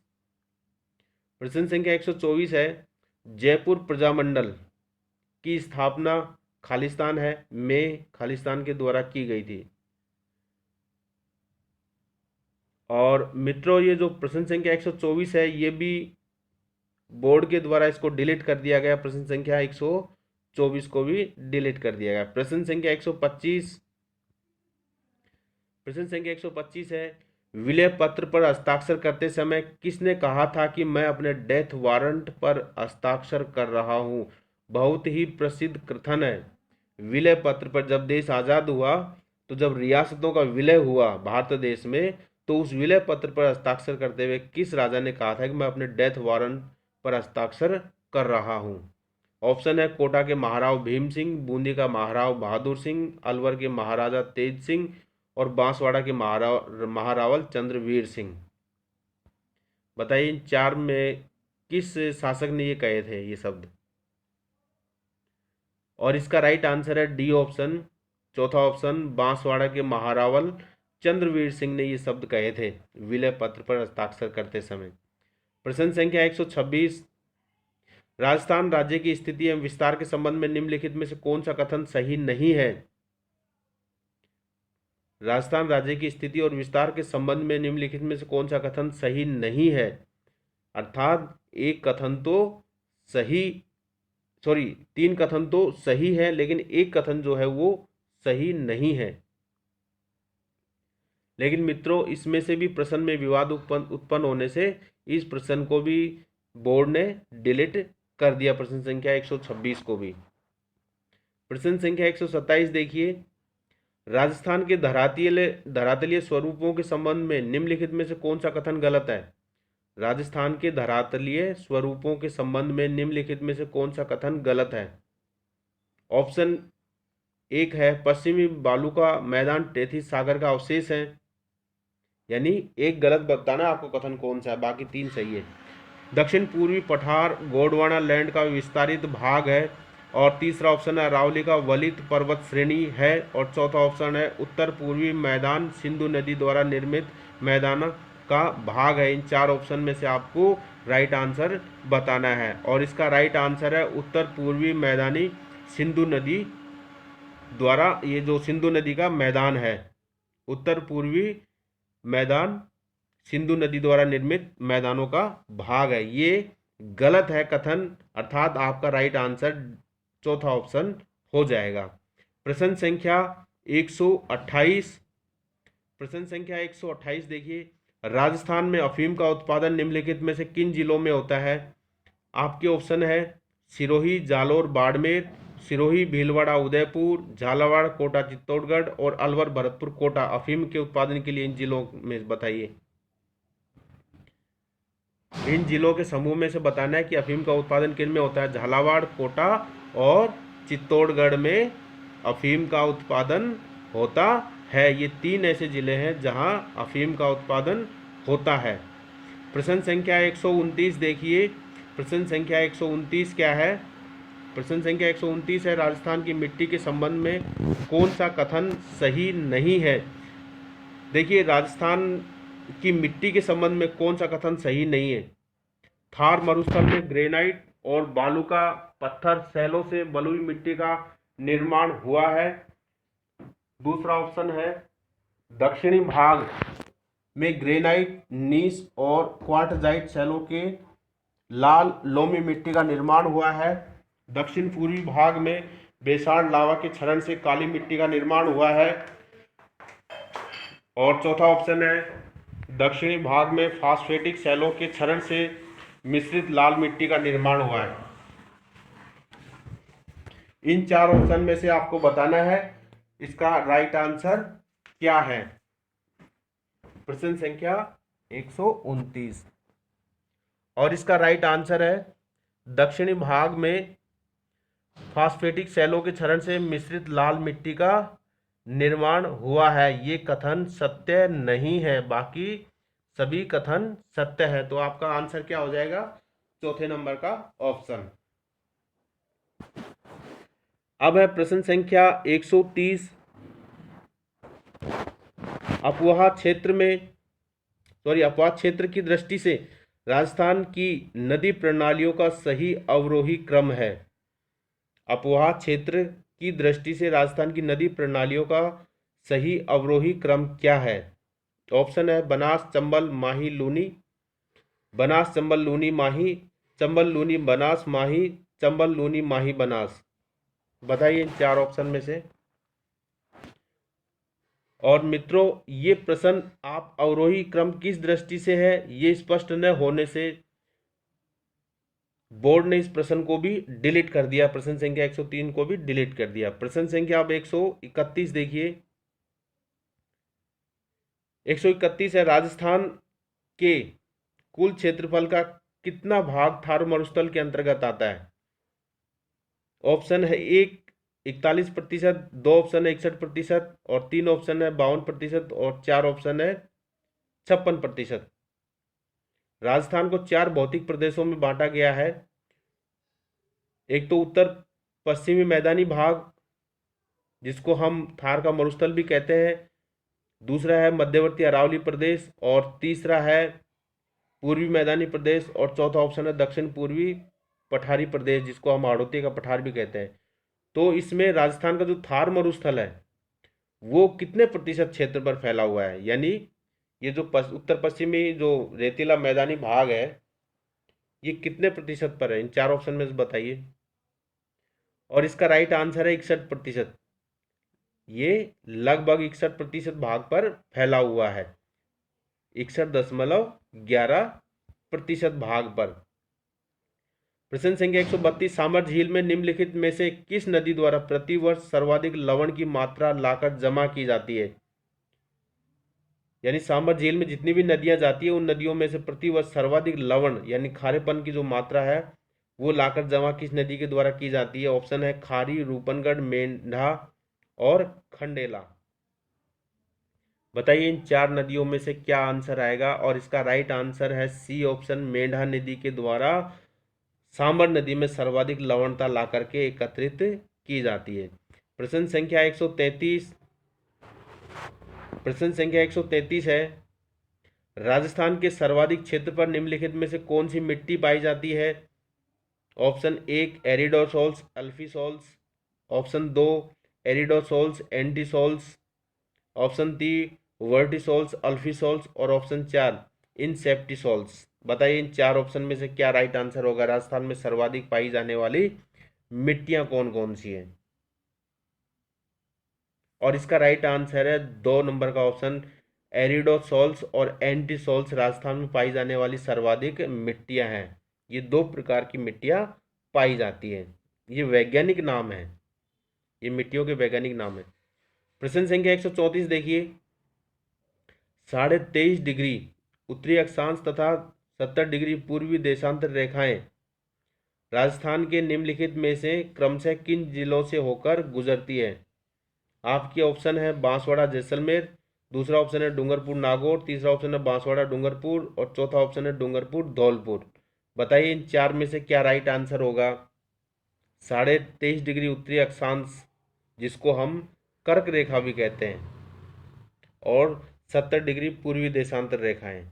प्रश्न संख्या 124 है, जयपुर प्रजामंडल की स्थापना खालिस्तान है में खालिस्तान के द्वारा की गई थी। और मित्रों ये जो प्रश्न संख्या 124 है ये भी बोर्ड के द्वारा इसको डिलीट कर दिया गया। प्रश्न संख्या 124 को भी डिलीट कर दिया गया। प्रश्न संख्या 125, प्रश्न संख्या 125 है, विलय पत्र पर हस्ताक्षर करते समय किसने कहा था कि मैं अपने डेथ वारंट पर हस्ताक्षर कर रहा हूं? बहुत ही प्रसिद्ध कथन है। विलय पत्र पर जब देश आज़ाद हुआ तो जब रियासतों का विलय हुआ भारत देश में, तो उस विलय पत्र पर हस्ताक्षर करते हुए किस राजा ने कहा था कि मैं अपने डेथ वारंट पर हस्ताक्षर कर रहा हूं? ऑप्शन है कोटा के महाराव भीम सिंह, बूंदी का महाराव बहादुर सिंह, अलवर के महाराजा तेज सिंह और बांसवाड़ा के महारावल चंद्रवीर सिंह। बताइए इन चार में किस शासक ने ये कहे थे ये शब्द? और इसका राइट आंसर है डी ऑप्शन, चौथा ऑप्शन, बांसवाड़ा के महारावल चंद्रवीर सिंह ने ये शब्द कहे थे विलय पत्र पर हस्ताक्षर करते समय। प्रश्न संख्या 126, राजस्थान राज्य की स्थिति एवं विस्तार के संबंध में निम्नलिखित में से कौन सा कथन सही नहीं है? राजस्थान राज्य की स्थिति और विस्तार के संबंध में निम्नलिखित में से कौन सा कथन सही नहीं है? अर्थात एक कथन तो सही, सॉरी, तीन कथन तो सही है लेकिन एक कथन जो है वो सही नहीं है। लेकिन मित्रों इसमें से भी प्रश्न में विवाद उत्पन्न होने से इस प्रश्न को भी बोर्ड ने डिलीट कर दिया, प्रश्न संख्या 126 को भी। प्रश्न संख्या 127 देखिए, राजस्थान के धरातलीय स्वरूपों के संबंध में निम्नलिखित में से कौन सा कथन गलत है? राजस्थान के धरातलीय स्वरूपों के संबंध में निम्नलिखित में से कौन सा कथन गलत है? ऑप्शन एक है पश्चिमी बालू का मैदान टेथिस सागर का अवशेष है, यानी एक गलत बताना आपको कथन कौन सा है, बाकी तीन सही है। दक्षिण पूर्वी पठार गोंडवाना लैंड का विस्तारित भाग है। और तीसरा ऑप्शन है अरावली का वलित पर्वत श्रेणी है। और चौथा ऑप्शन है उत्तर पूर्वी मैदान सिंधु नदी द्वारा निर्मित मैदान का भाग है। इन चार ऑप्शन में से आपको राइट आंसर बताना है। और इसका राइट आंसर है उत्तर पूर्वी मैदानी सिंधु नदी द्वारा, ये जो सिंधु नदी का मैदान है, उत्तर पूर्वी मैदान सिंधु नदी द्वारा निर्मित मैदानों का भाग है। ये गलत है कथन, अर्थात आपका राइट आंसर चौथा ऑप्शन हो जाएगा। प्रश्न संख्या 128, प्रश्न संख्या 128 देखिए, राजस्थान में अफीम का उत्पादन निम्नलिखित में से किन जिलों में होता है? आपके ऑप्शन है सिरोही, जालोर, बाड़मेर, सिरोही, भीलवाड़ा, उदयपुर, झालावाड़, कोटा, चित्तौड़गढ़ और अलवर, भरतपुर, कोटा। अफीम के उत्पादन के लिए इन जिलों में बताइए। इन जिलों के समूह में से बताना है कि अफीम का उत्पादन किन में होता है? झालावाड़, कोटा और चित्तौड़गढ़ में अफीम का उत्पादन होता है। ये 3 ऐसे जिले हैं जहां अफीम का उत्पादन होता है। प्रश्न संख्या 129 देखिए, प्रश्न संख्या 129 क्या है? प्रश्न संख्या 129 है, राजस्थान की मिट्टी के संबंध में कौन सा कथन सही नहीं है? देखिए, राजस्थान की मिट्टी के संबंध में कौन सा कथन सही नहीं है? थार मरुस्थल में ग्रेनाइट और बालू का पत्थर सैलों से बलुई मिट्टी का निर्माण हुआ है। दूसरा ऑप्शन है दक्षिणी भाग में ग्रेनाइट, नीस और क्वार्टजाइट सैलों के लाल लोमी मिट्टी का निर्माण हुआ है। दक्षिण पूर्वी भाग में बेसाल्ट लावा के क्षरण से काली मिट्टी का निर्माण हुआ है। और चौथा ऑप्शन है दक्षिणी भाग में फास्फेटिक सैलों के क्षरण से मिश्रित लाल मिट्टी का निर्माण हुआ है। इन 4 ऑप्शन में से आपको बताना है इसका राइट आंसर क्या है। प्रश्न संख्या 129 और इसका राइट आंसर है दक्षिणी भाग में फास्फेटिक सैलों के क्षरण से मिश्रित लाल मिट्टी का निर्माण हुआ है। ये कथन सत्य नहीं है, बाकी सभी कथन सत्य है। तो आपका आंसर क्या हो जाएगा? चौथे नंबर का ऑप्शन। अब है प्रश्न संख्या 130। अपवाह क्षेत्र की दृष्टि से राजस्थान की नदी प्रणालियों का सही अवरोही क्रम है। अपवाह क्षेत्र की दृष्टि से राजस्थान की नदी प्रणालियों का सही अवरोही क्रम क्या है? ऑप्शन है बनास, चंबल, माही, लूनी, बनास, चंबल, लूनी, माही, चंबल, लूनी, बनास, माही, चंबल, लूनी, माही, बनास। बताइए इन 4 ऑप्शन में से। और मित्रों, ये प्रश्न आप अवरोही क्रम किस दृष्टि से है ये स्पष्ट न होने से बोर्ड ने इस प्रश्न को भी डिलीट कर दिया। प्रश्न संख्या 103 को भी डिलीट कर दिया। प्रश्न संख्या अब 131 देखिए। 131 है, राजस्थान के कुल क्षेत्रफल का कितना भाग थार मरुस्थल के अंतर्गत आता है? ऑप्शन है 1 41%, 2 ऑप्शन है 61% और 3 ऑप्शन है 52% और 4 ऑप्शन है 56%। राजस्थान को 4 भौतिक प्रदेशों में बांटा गया है। एक तो उत्तर पश्चिमी मैदानी भाग जिसको हम थार का मरुस्थल भी कहते हैं, दूसरा है मध्यवर्ती अरावली प्रदेश और तीसरा है पूर्वी मैदानी प्रदेश और चौथा ऑप्शन है दक्षिण पूर्वी पठारी प्रदेश जिसको हम हाड़ौती का पठार भी कहते हैं। तो इसमें राजस्थान का जो थार मरुस्थल है वो कितने प्रतिशत क्षेत्र पर फैला हुआ है? यानी ये जो उत्तर पश्चिमी जो रेतीला मैदानी भाग है ये कितने प्रतिशत पर है? इन 4 ऑप्शन में से बताइए। और इसका राइट आंसर है 61%। ये लगभग 61% भाग पर फैला हुआ है, 61.11% भाग पर। प्रश्न संख्या 132, सामर झील में निम्नलिखित में से किस नदी द्वारा प्रतिवर्ष सर्वाधिक लवण की मात्रा लाकर जमा की जाती है? यानी सामर झील में जितनी भी नदियां जाती है उन नदियों में से प्रतिवर्ष सर्वाधिक लवण यानी खारेपन की जो मात्रा है वो लाकर जमा किस नदी के द्वारा की जाती है? ऑप्शन है खारी, रूपनगढ़, मेंढा और खंडेला। बताइए इन 4 नदियों में से क्या आंसर आएगा? और इसका राइट आंसर है सी ऑप्शन, मेंढा नदी के द्वारा सांबर नदी में सर्वाधिक लवणता ला करके एकत्रित की जाती है। प्रश्न संख्या 133, प्रश्न संख्या 133 है, राजस्थान के सर्वाधिक क्षेत्र पर निम्नलिखित में से कौन सी मिट्टी पाई जाती है? Option 1 aridisols alfisols, option 2 aridisols entisols, option 3 vertisols alfisols और ऑप्शन 4 इनसेप्टिसोल्स। बताइए इन 4 ऑप्शन में से क्या राइट आंसर होगा? राजस्थान में सर्वाधिक पाई जाने वाली मिट्टियां कौन कौन सी हैं? और इसका राइट आंसर है 2 नंबर का ऑप्शन, एरिडोसोल्स और एंटीसोल्स राजस्थान में पाई जाने वाली सर्वाधिक मिट्टियां हैं। ये 2 प्रकार की मिट्टियां पाई जाती हैं। ये वैज्ञानिक नाम है, ये मिट्टियों के वैज्ञानिक नाम है। प्रश्न संख्या 134 देखिए, 23.5 डिग्री उत्तरी अक्षांश तथा 70 डिग्री पूर्वी देशांतर रेखाएं राजस्थान के निम्नलिखित में से क्रमशः किन जिलों से होकर गुजरती है? आपके ऑप्शन है बांसवाड़ा जैसलमेर, दूसरा ऑप्शन है डूंगरपुर नागौर, तीसरा ऑप्शन है बांसवाड़ा डूंगरपुर और चौथा ऑप्शन है डूंगरपुर धौलपुर। बताइए इन चार में से क्या राइट आंसर होगा? 23.5 डिग्री उत्तरी अक्षांश, जिसको हम कर्क रेखा भी कहते हैं, और 70 डिग्री पूर्वी देशांतर रेखाएं।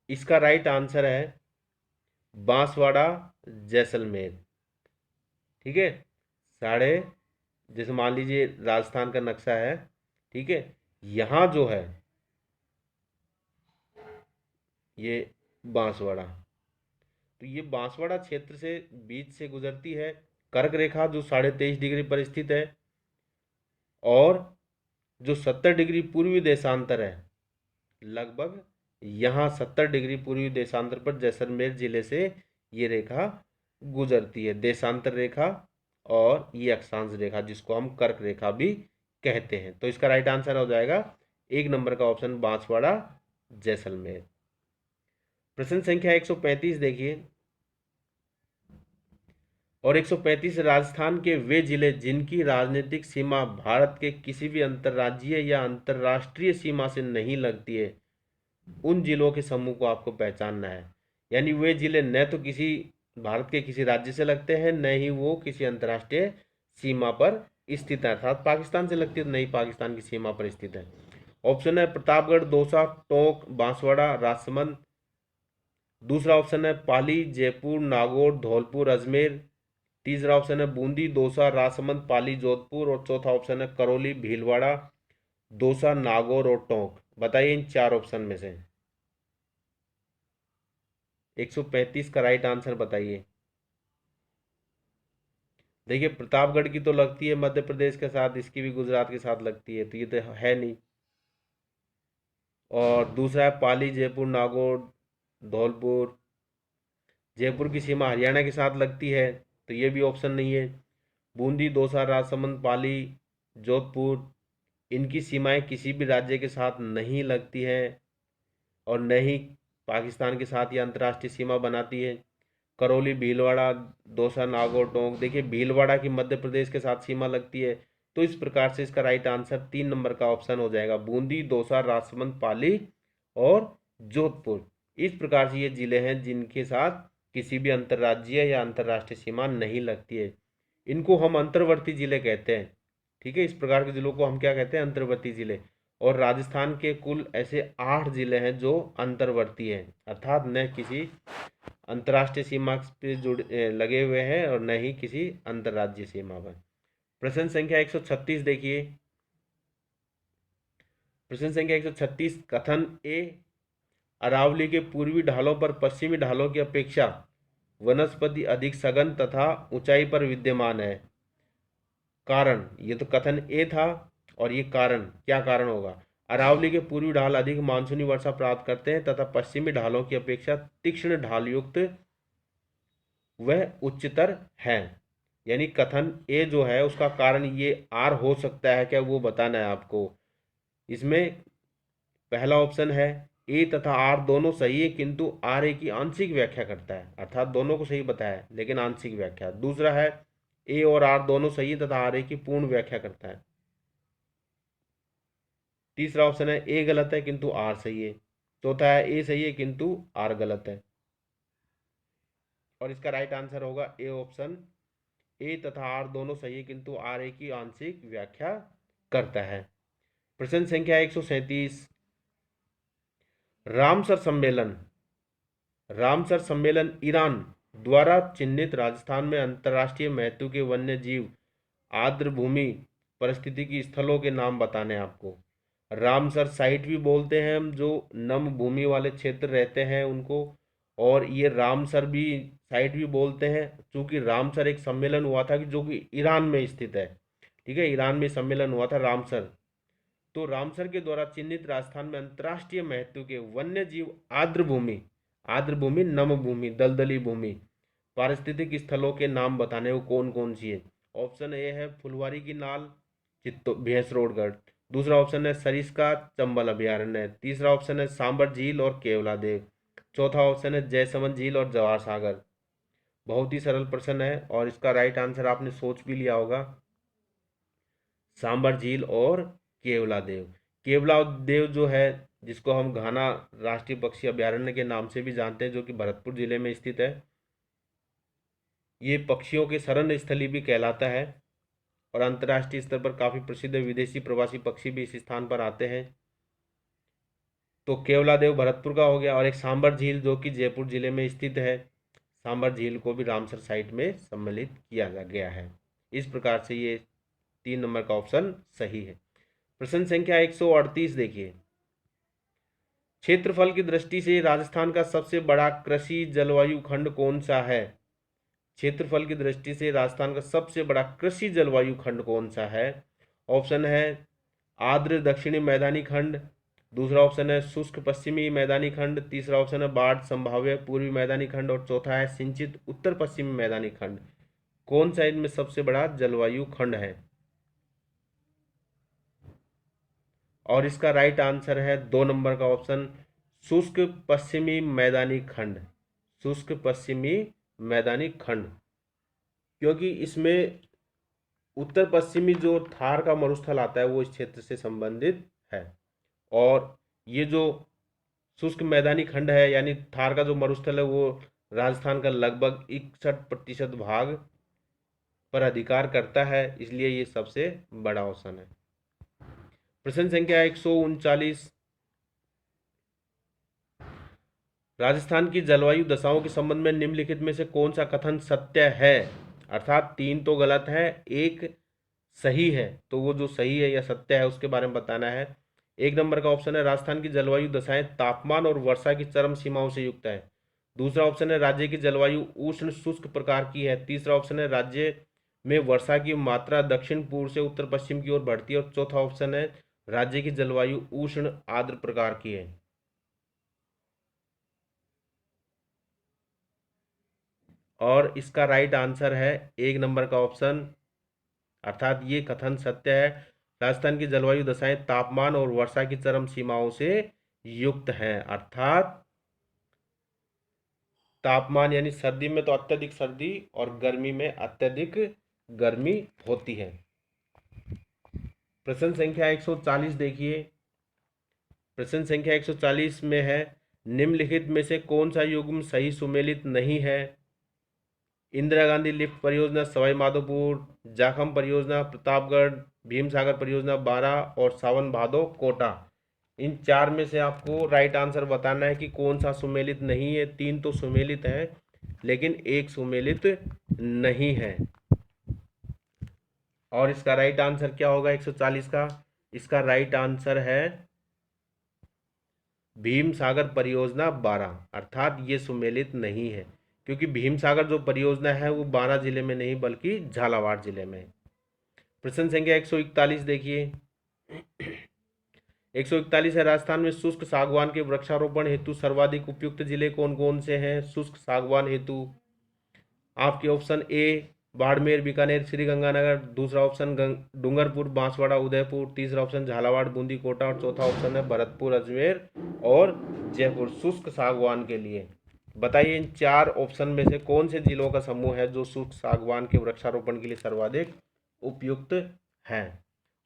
इसका राइट आंसर है बांसवाड़ा जैसलमेर। ठीक है, साढ़े, जैसे मान लीजिए राजस्थान का नक्शा है, ठीक है, यहाँ जो है ये बांसवाड़ा, तो ये बांसवाड़ा क्षेत्र से बीच से गुजरती है कर्क रेखा, जो 23.5 डिग्री पर स्थित है, और जो 70 डिग्री पूर्वी देशांतर है, लगभग यहाँ 70 डिग्री पूर्वी देशांतर पर जैसलमेर जिले से ये रेखा गुजरती है, देशांतर रेखा और ये अक्षांश रेखा, जिसको हम कर्क रेखा भी कहते हैं। तो इसका राइट आंसर हो जाएगा 1 नंबर का ऑप्शन, बांसवाड़ा जैसलमेर। प्रश्न संख्या 135 देखिए, और 135, राजस्थान के वे जिले जिनकी राजनीतिक सीमा भारत के किसी भी अंतर्राज्यीय या अंतर्राष्ट्रीय सीमा से नहीं लगती है, उन जिलों के समूह को आपको पहचानना है। यानी वे जिले न तो किसी भारत के किसी राज्य से लगते हैं, न ही वो किसी अंतर्राष्ट्रीय सीमा पर स्थित है, अर्थात पाकिस्तान से लगती है तो नहीं पाकिस्तान की सीमा पर स्थित है। ऑप्शन है प्रतापगढ़, दौसा, टोंक, बांसवाड़ा, राजसमंद। दूसरा ऑप्शन है पाली, जयपुर, नागौर, धौलपुर, अजमेर। तीसरा ऑप्शन है बूंदी, दौसा, राजसमंद, पाली, जोधपुर और चौथा ऑप्शन है करौली, भीलवाड़ा, दौसा, नागौर और टोंक। बताइए इन चार ऑप्शन में से 135 का राइट आंसर बताइए। देखिए प्रतापगढ़ की तो लगती है मध्य प्रदेश के साथ, इसकी भी गुजरात के साथ लगती है, तो ये तो है नहीं। और दूसरा है पाली, जयपुर, नागौर, धौलपुर, जयपुर की सीमा हरियाणा के साथ लगती है, तो ये भी ऑप्शन नहीं है। बूंदी, दौसा, राजसमंद, पाली, जोधपुर, इनकी सीमाएं किसी भी राज्य के साथ नहीं लगती हैं और न ही पाकिस्तान के साथ ये अंतर्राष्ट्रीय सीमा बनाती है। करौली, भीलवाड़ा, दौसा, नागौर, टोंक, देखिए भीलवाड़ा की मध्य प्रदेश के साथ सीमा लगती है, तो इस प्रकार से इसका राइट आंसर 3 नंबर का ऑप्शन हो जाएगा, बूंदी, दौसा, राजसमंद, पाली और जोधपुर। इस प्रकार से ये जिले हैं जिनके साथ किसी भी अंतर्राज्यीय या अंतर्राष्ट्रीय सीमा नहीं लगती है, इनको हम अंतर्वर्ती जिले कहते हैं। ठीक है, इस प्रकार के जिलों को हम क्या कहते हैं? अंतर्वर्ती जिले। और राजस्थान के कुल ऐसे 8 जिले हैं जो अंतर्वर्ती हैं, अर्थात न किसी अंतर्राष्ट्रीय सीमा पे जुड़े लगे हुए हैं और न ही किसी अंतर्राज्यीय सीमा पर। प्रश्न संख्या 136 देखिए, प्रश्न संख्या 136, कथन ए, अरावली के पूर्वी ढालों पर पश्चिमी ढालों की अपेक्षा वनस्पति अधिक सघन तथा ऊंचाई पर विद्यमान है। कारण, ये तो कथन ए था, और ये कारण, क्या कारण होगा? अरावली के पूर्वी ढाल अधिक मानसूनी वर्षा प्राप्त करते हैं तथा पश्चिमी ढालों की अपेक्षा तीक्ष्ण ढाल युक्त वह उच्चतर है। यानी कथन ए जो है उसका कारण ये आर हो सकता है क्या, वो बताना है आपको। इसमें पहला ऑप्शन है ए तथा आर दोनों सही है, किंतु आर ए की आंशिक व्याख्या करता है, अर्थात दोनों को सही बताया है लेकिन आंशिक व्याख्या। दूसरा है ए और आर दोनों सही है तथा आर ए की पूर्ण व्याख्या करता है। तीसरा ऑप्शन है ए गलत है किंतु आर सही है। चौथा है ए सही है किंतु आर गलत है। और इसका राइट आंसर होगा ए ऑप्शन, ए तथा आर दोनों सही है किंतु आर ए की आंशिक व्याख्या करता है। प्रश्न संख्या 137, रामसर सम्मेलन, रामसर सम्मेलन ईरान द्वारा चिन्हित राजस्थान में अंतर्राष्ट्रीय महत्व के वन्य जीव आर्द्र भूमि पारिस्थितिकी स्थलों के नाम बताने हैं आपको। रामसर साइट भी बोलते हैं हम, जो नम भूमि वाले क्षेत्र रहते हैं उनको, और ये रामसर भी साइट भी बोलते हैं, क्योंकि रामसर एक सम्मेलन हुआ था कि जो कि ईरान में स्थित है। ठीक है, ईरान में सम्मेलन हुआ था रामसर। तो रामसर के द्वारा चिन्हित राजस्थान में अंतर्राष्ट्रीय महत्व के वन्य जीव आर्द्र भूमि, नम भूमि, दलदली भूमि, पारिस्थितिक स्थलों के नाम बताने को कौन कौन सी है। ऑप्शन ए है फुलवारी की नाल, भैंसरोडगढ़। दूसरा ऑप्शन है सरिस्का चंबल अभयारण्य। तीसरा ऑप्शन है सांबर झील और केवला देव। चौथा ऑप्शन है जयसमंद झील और जवाहर सागर। बहुत ही सरल प्रश्न है और इसका राइट आंसर आपने सोच भी लिया होगा, सांबर झील और केवला देव। केवला देव जो है, जिसको हम घाना राष्ट्रीय पक्षी अभयारण्य के नाम से भी जानते हैं, जो कि भरतपुर जिले में स्थित है, ये पक्षियों के शरण स्थली भी कहलाता है और अंतर्राष्ट्रीय स्तर पर काफ़ी प्रसिद्ध विदेशी प्रवासी पक्षी भी इस स्थान पर आते हैं। तो केवला देव भरतपुर का हो गया, और एक सांबर झील जो कि जयपुर जिले में स्थित है। सांबर झील को भी रामसर साइट में सम्मिलित किया गया है। इस प्रकार से ये 3 नंबर का ऑप्शन सही है। प्रश्न संख्या 138 देखिए, क्षेत्रफल की दृष्टि से राजस्थान का सबसे बड़ा कृषि जलवायु खंड कौन सा है। क्षेत्रफल की दृष्टि से राजस्थान का सबसे बड़ा कृषि जलवायु खंड कौन सा है। ऑप्शन है आर्द्र दक्षिणी मैदानी खंड। दूसरा ऑप्शन है शुष्क पश्चिमी मैदानी खंड। तीसरा ऑप्शन है बाढ़ संभाव्य पूर्वी मैदानी खंड और चौथा है सिंचित उत्तर पश्चिमी मैदानी खंड। कौन सा इनमें सबसे बड़ा जलवायु खंड है। और इसका राइट आंसर है 2 नंबर का ऑप्शन, शुष्क पश्चिमी मैदानी खंड। शुष्क पश्चिमी मैदानी खंड, क्योंकि इसमें उत्तर पश्चिमी जो थार का मरुस्थल आता है वो इस क्षेत्र से संबंधित है। और ये जो शुष्क मैदानी खंड है, यानी थार का जो मरुस्थल है, वो राजस्थान का लगभग 61% भाग पर अधिकार करता है, इसलिए ये सबसे बड़ा ऑप्शन है। प्रश्न संख्या 139, राजस्थान की जलवायु दशाओं के संबंध में निम्नलिखित में से कौन सा कथन सत्य है। अर्थात 3 तो गलत है, एक सही है, तो वो जो सही है या सत्य है उसके बारे में बताना है। 1 नंबर का ऑप्शन है राजस्थान की जलवायु दशाएं तापमान और वर्षा की चरम सीमाओं से युक्त है। दूसरा ऑप्शन है राज्य की जलवायु उष्ण शुष्क प्रकार की है। तीसरा ऑप्शन है राज्य में वर्षा की मात्रा दक्षिण पूर्व से उत्तर पश्चिम की ओर बढ़ती है। और चौथा ऑप्शन है राज्य की जलवायु उष्ण आर्द्र प्रकार की है। और इसका राइट आंसर है 1 नंबर का ऑप्शन, अर्थात ये कथन सत्य है। राजस्थान की जलवायु दशाएं तापमान और वर्षा की चरम सीमाओं से युक्त हैं। अर्थात तापमान यानी सर्दी में तो अत्यधिक सर्दी और गर्मी में अत्यधिक गर्मी होती है। प्रश्न संख्या 140 देखिए, प्रश्न संख्या 140 में है निम्नलिखित में से कौन सा युग्म सही सुमेलित नहीं है। इंदिरा गांधी लिफ्ट परियोजना सवाई माधोपुर, जाखम परियोजना प्रतापगढ़, भीम सागर परियोजना बारा और सावन भादो कोटा। इन 4 में से आपको राइट आंसर बताना है कि कौन सा सुमेलित नहीं है। 3 तो सुमेलित है लेकिन एक सुमेलित नहीं है। और इसका राइट आंसर क्या होगा 140 का। इसका राइट आंसर है भीम सागर परियोजना 12, अर्थात ये सुमेलित नहीं है, क्योंकि भीम सागर जो परियोजना है वो 12 जिले में नहीं बल्कि झालावाड़ जिले में। प्रश्न संख्या 141 देखिए, 141 है राजस्थान में शुष्क सागवान के वृक्षारोपण हेतु सर्वाधिक उपयुक्त जिले कौन कौन से हैं। शुष्क सागवान हेतु आपके ऑप्शन ए बाड़मेर, बीकानेर, श्रीगंगानगर। दूसरा ऑप्शन डूंगरपुर, बांसवाड़ा, उदयपुर। तीसरा ऑप्शन झालावाड़, बूंदी, कोटा और चौथा ऑप्शन है भरतपुर, अजमेर और जयपुर। शुष्क सागवान के लिए बताइए इन 4 ऑप्शन में से कौन से जिलों का समूह है जो शुष्क सागवान के वृक्षारोपण के लिए सर्वाधिक उपयुक्त है।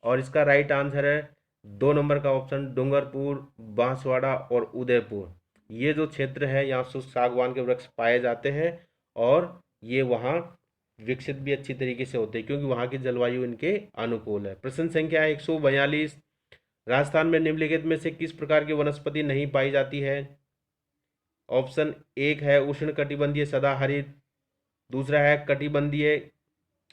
और इसका राइट आंसर है 2 नंबर का ऑप्शन डूंगरपुर, बांसवाड़ा और उदयपुर। ये जो क्षेत्र है यहाँ शुष्क सागवान के वृक्ष पाए जाते हैं और ये वहाँ विकसित भी अच्छी तरीके से होते हैं, क्योंकि वहाँ की जलवायु इनके अनुकूल है। प्रश्न संख्या 142, राजस्थान में निम्नलिखित में से किस प्रकार की वनस्पति नहीं पाई जाती है। ऑप्शन 1 है उष्ण कटिबंधीय सदाहरित। दूसरा है कटिबंधीय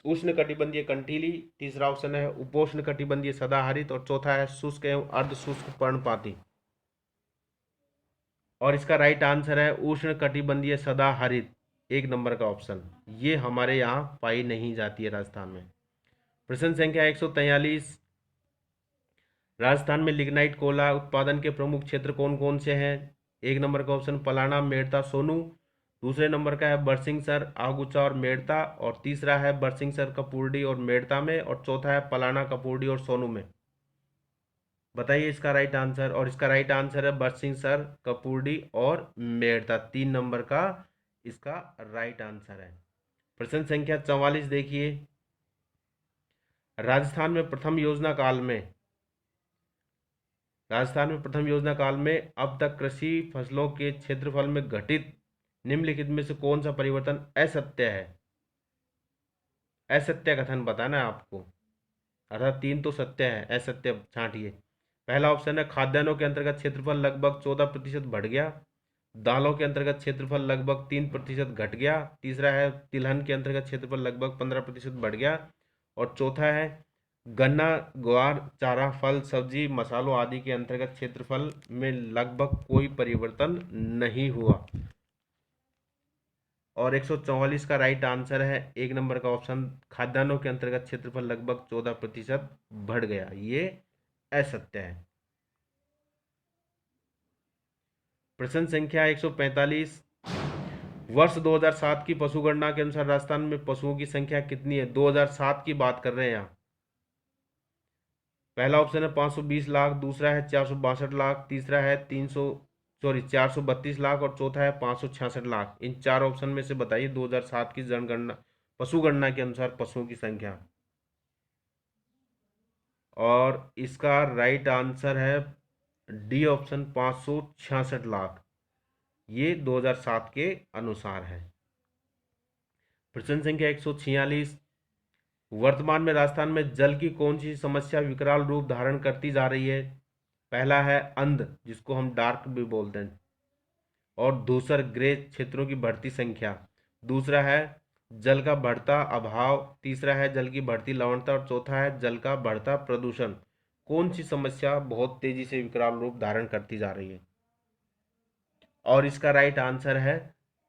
उष्ण कटिबंधीय कंटीली। तीसरा ऑप्शन है उपोष्ण कटिबंधीय सदाहरित और चौथा है शुष्क एवं अर्ध शुष्क पर्णपाती। और इसका राइट आंसर है उष्ण कटिबंधीय सदाहरित, 1 नंबर का ऑप्शन। ये हमारे यहाँ पाई नहीं जाती है राजस्थान में। प्रश्न संख्या 143, राजस्थान में लिग्नाइट कोयला उत्पादन के प्रमुख क्षेत्र कौन कौन से हैं? 1 नंबर का ऑप्शन पलाना, मेड़ता, सोनू। दूसरे नंबर का है बरसिंहसर, आगुचा और मेड़ता। और तीसरा है बरसिंहसर, कपूरडी और मेड़ता में। और चौथा है पलाना, कपूरडी और सोनू में। बताइए इसका राइट आंसर। और इसका राइट आंसर है बरसिंहसर, कपूरडी और मेड़ता, 3 नंबर का इसका राइट आंसर है। प्रश्न संख्या 44 देखिए, राजस्थान में प्रथम योजना काल में अब तक कृषि फसलों के क्षेत्रफल में घटित निम्नलिखित में से कौन सा परिवर्तन असत्य है? असत्य कथन बताना है आपको, अर्थात 3 तो सत्य है, असत्य छांटिए। पहला ऑप्शन है खाद्यान्नों के अंतर्गत क्षेत्रफल लगभग 14% बढ़ गया। दालों के अंतर्गत क्षेत्रफल लगभग 3% घट गया। तीसरा है तिलहन के अंतर्गत क्षेत्रफल लगभग 15% बढ़ गया। और चौथा है गन्ना, ग्वार, चारा, फल, सब्जी, मसालों आदि के अंतर्गत क्षेत्रफल में लगभग कोई परिवर्तन नहीं हुआ। और 144 का राइट आंसर है 1 नंबर का ऑप्शन, खाद्यान्नों के अंतर्गत क्षेत्रफल लगभग 14% बढ़ गया, ये असत्य है। प्रश्न संख्या 145, वर्ष 2007 की पशु गणना के अनुसार राजस्थान में पशुओं की संख्या कितनी है? 2007 की बात कर रहे हैं यहाँ। पहला ऑप्शन है 520 लाख, दूसरा है 462 लाख, तीसरा है 432 लाख और चौथा है 566 लाख। इन 4 ऑप्शन में से बताइए 2007 की जनगणना पशु गणना के अनुसार पशुओं की संख्या। और इसका राइट आंसर है डी ऑप्शन, 566 लाख। ये 2007 के अनुसार है। प्रश्न संख्या 146, वर्तमान में राजस्थान में जल की कौन सी समस्या विकराल रूप धारण करती जा रही है? पहला है अंध, जिसको हम डार्क भी बोलते हैं, और दूसर ग्रे क्षेत्रों की बढ़ती संख्या। दूसरा है जल का बढ़ता अभाव। तीसरा है जल की बढ़ती लवणता। और चौथा है जल का बढ़ता प्रदूषण। कौन सी समस्या बहुत तेजी से विकराल रूप धारण करती जा रही है? और इसका राइट आंसर है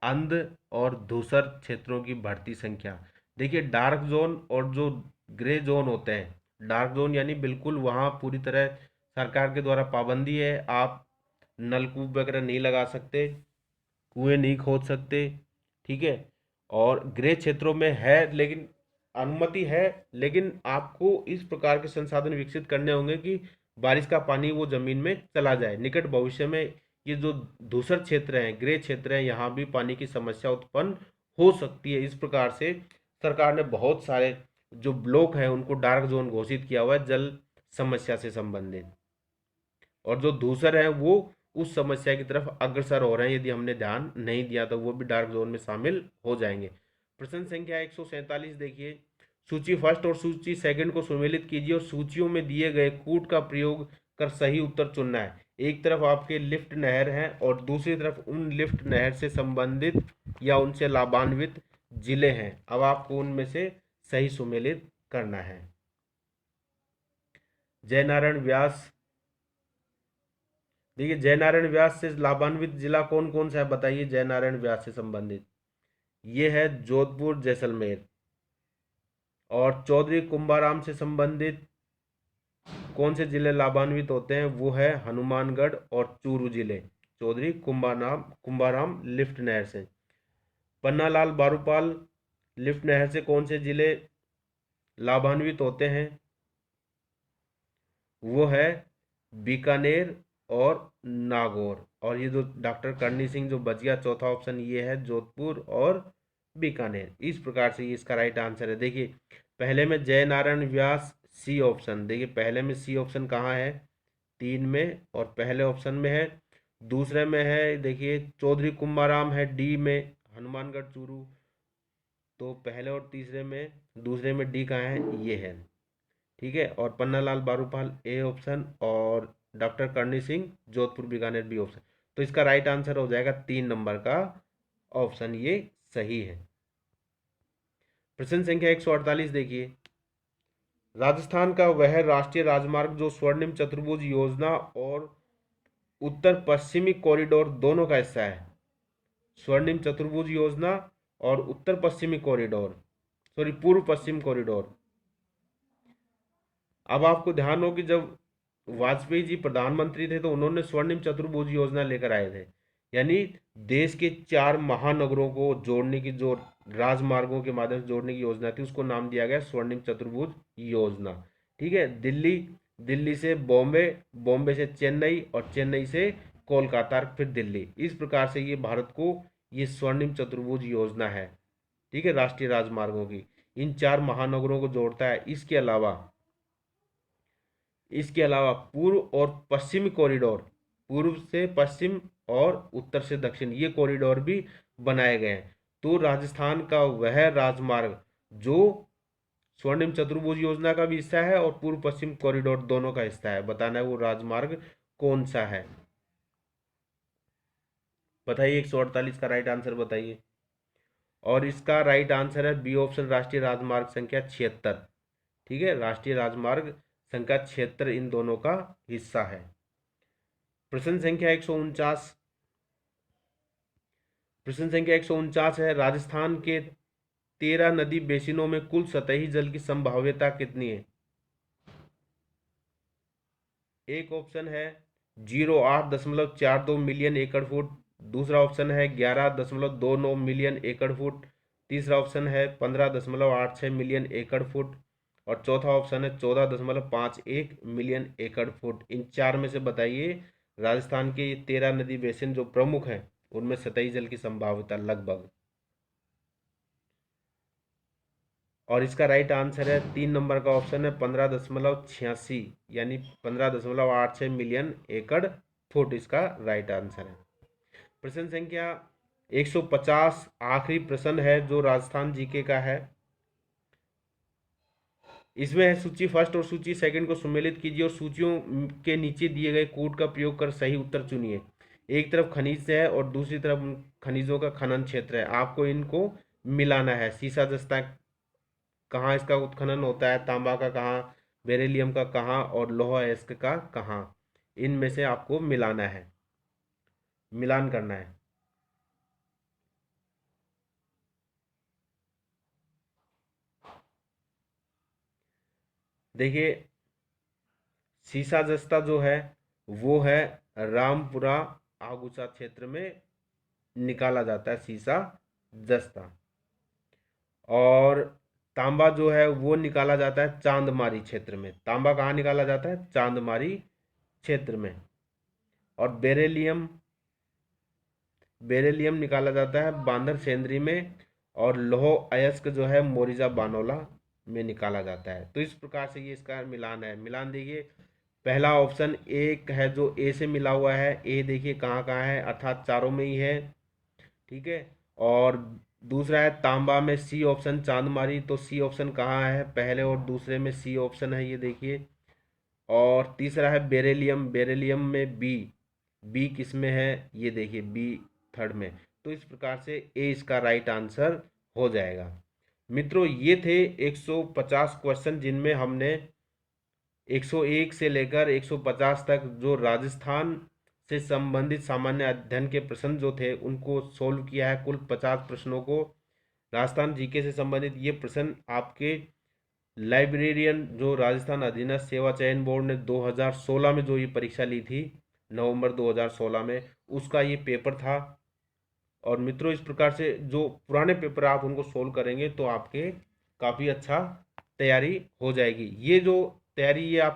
अंध और धूसर क्षेत्रों की बढ़ती संख्या। देखिए डार्क जोन और जो ग्रे जोन होते हैं, डार्क जोन यानी बिल्कुल वहाँ पूरी तरह सरकार के द्वारा पाबंदी है, आप नलकूप वगैरह नहीं लगा सकते, कुएं नहीं खोद सकते, ठीक है। और ग्रे क्षेत्रों में है लेकिन अनुमति है, लेकिन आपको इस प्रकार के संसाधन विकसित करने होंगे कि बारिश का पानी वो जमीन में चला जाए। निकट भविष्य में ये जो धूसर क्षेत्र हैं, ग्रे क्षेत्र हैं, यहाँ भी पानी की समस्या उत्पन्न हो सकती है। इस प्रकार से सरकार ने बहुत सारे जो ब्लॉक हैं उनको डार्क जोन घोषित किया हुआ है जल समस्या से संबंधित। और जो धूसर है वो उस समस्या की तरफ अग्रसर हो रहे हैं, यदि हमने ध्यान नहीं दिया तो वो भी डार्क जोन में शामिल हो जाएंगे। प्रश्न संख्या 147 देखिए, सूची फर्स्ट और सूची सेकंड को सुमेलित कीजिए और सूचियों में दिए गए कूट का प्रयोग कर सही उत्तर चुनना है। एक तरफ आपके लिफ्ट नहर है और दूसरी तरफ उन लिफ्ट नहर से संबंधित या उनसे लाभान्वित जिले हैं। अब आपको उनमें से सही सुमेलित करना है। जयनारायण व्यास, देखिए जयनारायण व्यास से लाभान्वित जिला कौन कौन सा है? बताइए जयनारायण व्यास से संबंधित। ये है जोधपुर, जैसलमेर। और चौधरी कुंभाराम से संबंधित कौन से जिले लाभान्वित होते हैं? वो है हनुमानगढ़ और चूरू जिले, चौधरी कुंभाराम लिफ्ट नहर से। पन्नालाल बारूपाल लिफ्ट नहर से कौन से जिले लाभान्वित होते हैं? वो है बीकानेर और नागौर। और ये जो डॉक्टर करनी सिंह जो बच गया, चौथा ऑप्शन ये है जोधपुर और बीकानेर। इस प्रकार से ये इसका राइट आंसर है। देखिए पहले में जय नारायण व्यास, सी ऑप्शन। देखिए पहले में सी ऑप्शन कहाँ है? 3 में और पहले ऑप्शन में है। दूसरे में है देखिए चौधरी कुंभाराम है डी में, हनुमानगढ़ चूरू। तो पहले और तीसरे में, दूसरे में डी कहाँ है? ये है, ठीक है। और पन्नालाल बारूपाल ए ऑप्शन और डॉक्टर करनी सिंह जोधपुर बीकानेर बी ऑप्शन। तो इसका राइट आंसर हो जाएगा 3 नंबर का ऑप्शन, ये सही है। प्रश्न संख्या 148 देखिए, राजस्थान का वह राष्ट्रीय राजमार्ग जो स्वर्णिम चतुर्भुज योजना और उत्तर पश्चिमी कॉरिडोर दोनों का हिस्सा है। स्वर्णिम चतुर्भुज योजना और उत्तर पश्चिमी कॉरिडोर, सॉरी पूर्व पश्चिम कॉरिडोर। अब आपको ध्यान हो कि जब वाजपेयी जी प्रधानमंत्री थे तो उन्होंने स्वर्णिम चतुर्भुज योजना लेकर आए थे, यानी देश के 4 महानगरों को जोड़ने की, जो राजमार्गों के माध्यम से जोड़ने की योजना थी, उसको नाम दिया गया स्वर्णिम चतुर्भुज योजना। ठीक है, दिल्ली, दिल्ली से बॉम्बे, बॉम्बे से चेन्नई और चेन्नई से कोलकाता, फिर दिल्ली। इस प्रकार से ये भारत को ये स्वर्णिम चतुर्भुज योजना है। ठीक है, राष्ट्रीय राजमार्गों की इन 4 महानगरों को जोड़ता है। इसके अलावा पूर्व और पश्चिमी कॉरिडोर, पूर्व से पश्चिम और उत्तर से दक्षिण, ये कॉरिडोर भी बनाए गए हैं। तो राजस्थान का वह राजमार्ग जो स्वर्णिम चतुर्भुज योजना का भी हिस्सा है और पूर्व पश्चिम कॉरिडोर दोनों का हिस्सा है, बताना है वो राजमार्ग कौन सा है। बताइए 148 का राइट आंसर बताइए। और इसका राइट आंसर है बी ऑप्शन, राष्ट्रीय राजमार्ग संख्या 76। ठीक है, राष्ट्रीय राजमार्ग संख्या 76 इन दोनों का हिस्सा है। प्रश्न संख्या 149, प्रश्न संख्या 149 है, राजस्थान के 13 नदी बेसिनों में कुल सतही जल की संभाव्यता कितनी है? एक ऑप्शन है 08.42 मिलियन एकड़ फुट, दूसरा ऑप्शन है 11.29 मिलियन एकड़ फुट, तीसरा ऑप्शन है 15.86 मिलियन एकड़ फुट और चौथा ऑप्शन है 14.51 मिलियन एकड़ फुट। इन 4 में से बताइए राजस्थान के ये 13 नदी बेसिन जो प्रमुख हैं उनमें सतही जल की संभाव्यता लगभग। और इसका राइट आंसर है 3 नंबर का ऑप्शन है 15.86 यानी 15.86 मिलियन एकड़ फुट, इसका राइट आंसर है। प्रश्न संख्या 150 आखिरी प्रश्न है जो राजस्थान जीके का है। इसमें है सूची फर्स्ट और सूची सेकंड को सम्मिलित कीजिए और सूचियों के नीचे दिए गए कोड का प्रयोग कर सही उत्तर चुनिए। एक तरफ खनिज है और दूसरी तरफ खनिजों का खनन क्षेत्र है, आपको इनको मिलाना है। सीसा जस्ता कहाँ इसका उत्खनन होता है, तांबा का कहाँ, बेरिलियम का कहाँ और लोहा अयस्क का कहाँ, इनमें से आपको मिलाना है, मिलान करना है। देखिए सीसा जस्ता जो है वो है रामपुरा आगुचा क्षेत्र में निकाला जाता है सीसा जस्ता, और तांबा जो है वो निकाला जाता है चांदमारी क्षेत्र में। तांबा कहाँ निकाला जाता है? चांदमारी क्षेत्र में। और बेरिलियम, बेरिलियम निकाला जाता है बांदर सेंद्री में, और लौह अयस्क जो है मोरिजा बानोला में निकाला जाता है। तो इस प्रकार से ये इसका मिलान है। मिलान देखिए पहला ऑप्शन एक है जो ए से मिला हुआ है, ए देखिए कहाँ कहाँ है, अर्थात चारों में ही है। ठीक है, और दूसरा है तांबा में सी ऑप्शन चांदमारी, तो सी ऑप्शन कहाँ है? पहले और दूसरे में सी ऑप्शन है, ये देखिए। और तीसरा है बेरिलियम, बेरिलियम में बी, बी किस में है? ये देखिए बी थर्ड में। तो इस प्रकार से ए इसका राइट आंसर हो जाएगा। मित्रों ये थे 150 क्वेश्चन जिनमें हमने 101 से लेकर 150 तक जो राजस्थान से संबंधित सामान्य अध्ययन के प्रश्न जो थे उनको सोल्व किया है। कुल 50 प्रश्नों को राजस्थान जीके से संबंधित ये प्रश्न आपके लाइब्रेरियन जो राजस्थान अधीनस्थ सेवा चयन बोर्ड ने 2016 में जो ये परीक्षा ली थी, नवंबर 2016 में, उसका ये पेपर था। और मित्रों इस प्रकार से जो पुराने पेपर आप उनको सोल्व करेंगे तो आपके काफ़ी अच्छा तैयारी हो जाएगी। ये जो तैयारी ये आप